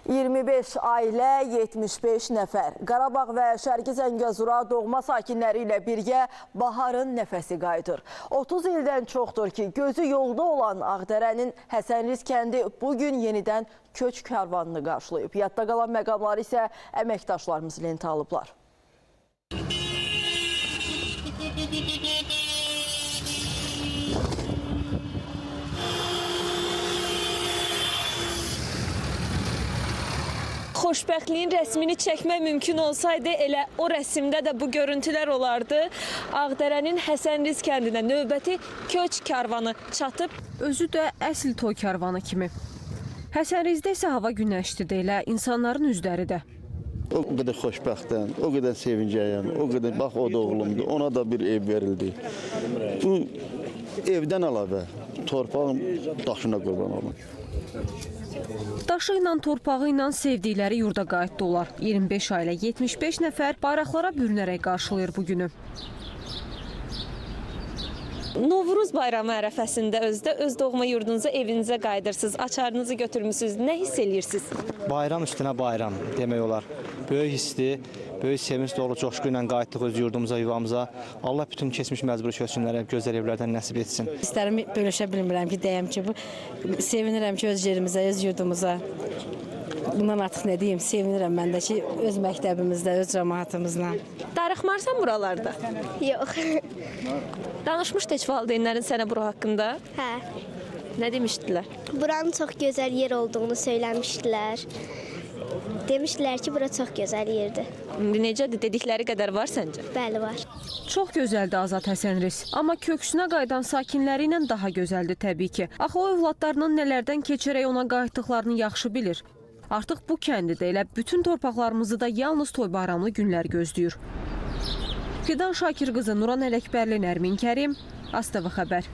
25 ailə, 75 nəfər. Qarabağ və Şərqi Zəngəzura doğma sakinləri ilə birgə baharın nəfəsi qayıdır. 30 ildən çoxdur ki, gözü yolda olan Ağdərənin Həsənrız kəndi bugün yenidən köç karvanını qarşılayıb. Yadda qalan məqamları isə əməkdaşlarımız lentə alıblar. Xoşbəxtliyin rəsmini çəkmək mümkün olsaydı, elə o rəsmdə də bu görüntülər olardı. Ağdərənin Həsənrız kəndinə növbəti köç karvanı çatıb. Özü də əsl toy karvanı kimi. Həsənrizdə isə hava günəşlidir, elə insanların üzləri də. O qədər xoşbəxtəm, o qədər sevincəyəm, o qədər bax o da oğlumdur, ona da bir ev verildi. Bu evdən əlavə torpağın daşına qurban olun. Daşı ilə, torpağı ilə sevdikləri yurda qayıtdılar. 25 ailə, 75 nəfər bayraqlara bürünərək qarşılayır bugünü. Novruz bayramı ərəfəsində öz doğma yurdunuza, evinizə qayıdırsınız, açarınızı götürmüsünüz. Nə hiss edirsiniz? Bayram üstünə bayram demək olar. Böyük hissli, böyük sevinç dolu coşqu ilə qayıtdıq öz yurdumuza, yuvamıza. Allah bütün keçmiş məcburi köçkünlərə gözəl evlərdən nəsib etsin. Hisslərimi bölüşə bilmirəm ki, deyəm ki, sevinirəm ki, öz yerimizə, öz yurdumuza. Bundan artıq nə deyim, sevinirəm mən də ki, öz məktəbimizdə, öz cəmaatımızla. Darıxmarsan buralarda? Yox. Danışmışdı heç valideynlərin sənə bura haqqında? Hə. Nə demişdilər? Buranın çox gözəl yer olduğunu söyləmişdilər. Demişdilər ki, bura çox gözəl yerdir. İndi necədir? Dedikləri qədər var səncə? Bəli, var. Çox gözəldir Azad Həsənrız. Amma köksünə qayıdan sakinləri ilə daha gözəldir təbii ki. Axı o övladlarının nələrdən keçərək ona qayıtdıqlarını yaxşı bilir. Artıq bu kəndidə elə bütün torpaqlarımızı da yalnız toy bayramlı günlər gözləyir. Fidan Şakir qızı, Nuran Ələkbərli, Nərmin Kərim, ASTV xəbər.